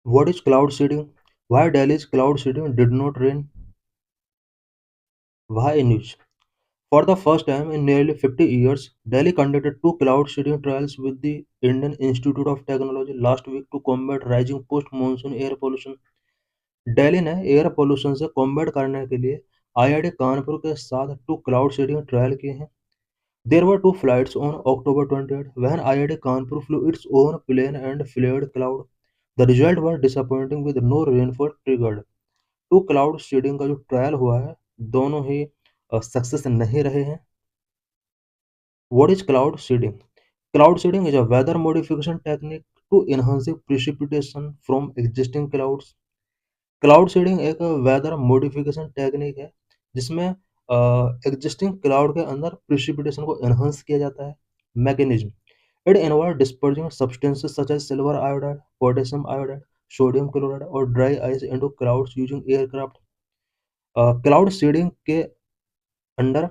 What is cloud seeding? Why Delhi's cloud seeding did not rain? Why news? For the first time in nearly 50 years, Delhi conducted two cloud seeding trials with the Indian Institute of Technology last week to combat rising post-monsoon air pollution. Delhi ने air pollution से combat करने के लिए IIT Kanpur के साथ to cloud seeding trial किए हैं. There were two flights on October 28 when IIT Kanpur flew its own plane and flared cloud. The result was disappointing with no rainfall triggered. टू cloud seeding का जो trial हुआ है दोनों ही success नहीं रहे हैं. What is cloud seeding? Cloud seeding is a weather modification technique to enhance precipitation from existing clouds. Cloud seeding एक वेदर मॉडिफिकेशन टेक्निक है जिसमें एग्जिस्टिंग क्लाउड के अंदर प्रिसिपिटेशन को एनहांस किया जाता है. Mechanism it involve dispersing substances such as silver iodide, potassium iodide, sodium chloride और dry ice into clouds using aircraft. Cloud seeding के अंडर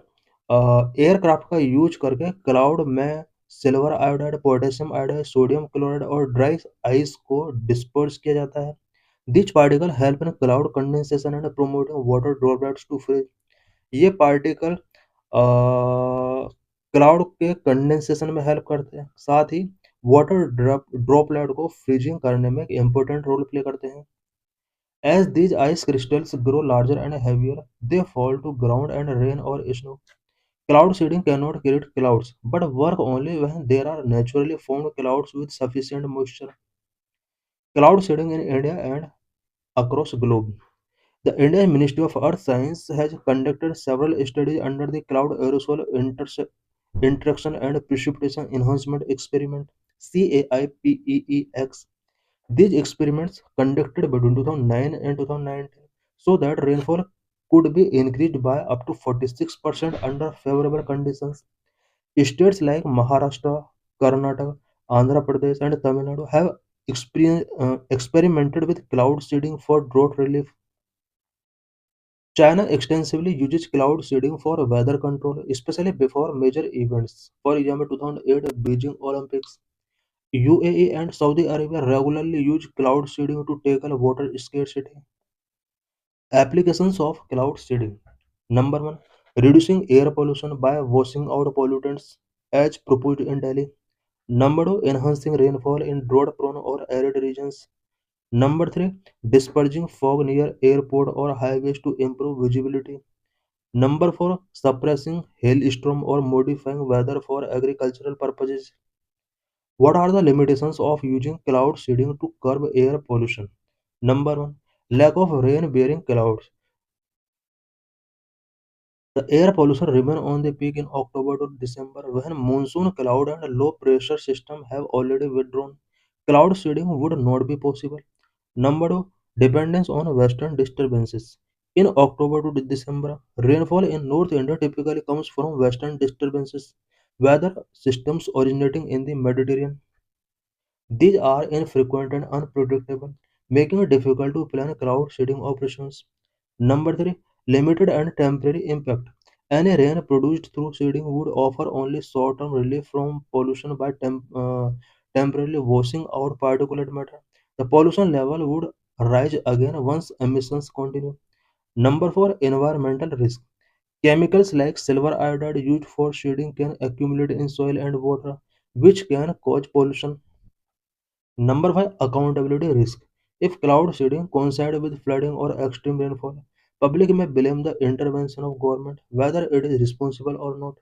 एयरक्राफ्ट का यूज करके क्लाउड में silver iodide, potassium iodide, sodium chloride और dry ice को disperse किया जाता है. These particles help in cloud condensation and promoting water droplets to freeze. ये पार्टिकल क्लाउड के कंडेंसेशन में हेल्प करते हैं, साथ ही वाटर ड्रॉपलेट को फ्रीजिंग करने में एक इम्पोर्टेंट रोल प्ले करते हैं. As these ice crystals grow larger and heavier, they fall to ground and rain or snow. Cloud seeding cannot create clouds, but work only when there are naturally formed clouds with sufficient moisture. Cloud seeding in India and across globe. The Indian Ministry of Earth Science has conducted several studies under the Cloud Aerosol Interaction and Precipitation Enhancement Experiment (CAIPEEX). These experiments, conducted between 2009 and 2019, show that rainfall could be increased by up to 46% under favorable conditions. States like Maharashtra, Karnataka, Andhra Pradesh, and Tamil Nadu have experimented with cloud seeding for drought relief. China extensively uses cloud seeding for weather control, especially before major events. For example, 2008 Beijing Olympics. UAE and Saudi Arabia regularly use cloud seeding to tackle water scarcity. Applications of cloud seeding. Number one, reducing air pollution by washing out pollutants as proposed in Delhi. Number two, enhancing rainfall in drought-prone or arid regions. Number three, dispersing fog near airport or highways to improve visibility. Number four, suppressing hailstorm or modifying weather for agricultural purposes. What are the limitations of using cloud seeding to curb air pollution? Number one, lack of rain-bearing clouds. The air pollution remains on the peak in October to December when monsoon cloud and low pressure system have already withdrawn. Cloud seeding would not be possible. Number two, dependence on western disturbances. In October to December, rainfall in North India typically comes from western disturbances, weather systems originating in the Mediterranean. These are infrequent and unpredictable, making it difficult to plan cloud seeding operations. Number three, limited and temporary impact. Any rain produced through seeding would offer only short-term relief from pollution by temporarily washing out particulate matter. The pollution level would rise again once emissions continue. Number four, environmental risk. Chemicals like silver iodide used for seeding can accumulate in soil and water, which can cause pollution. Number five, accountability risk. If cloud seeding coincides with flooding or extreme rainfall, public may blame the intervention of government, whether it is responsible or not.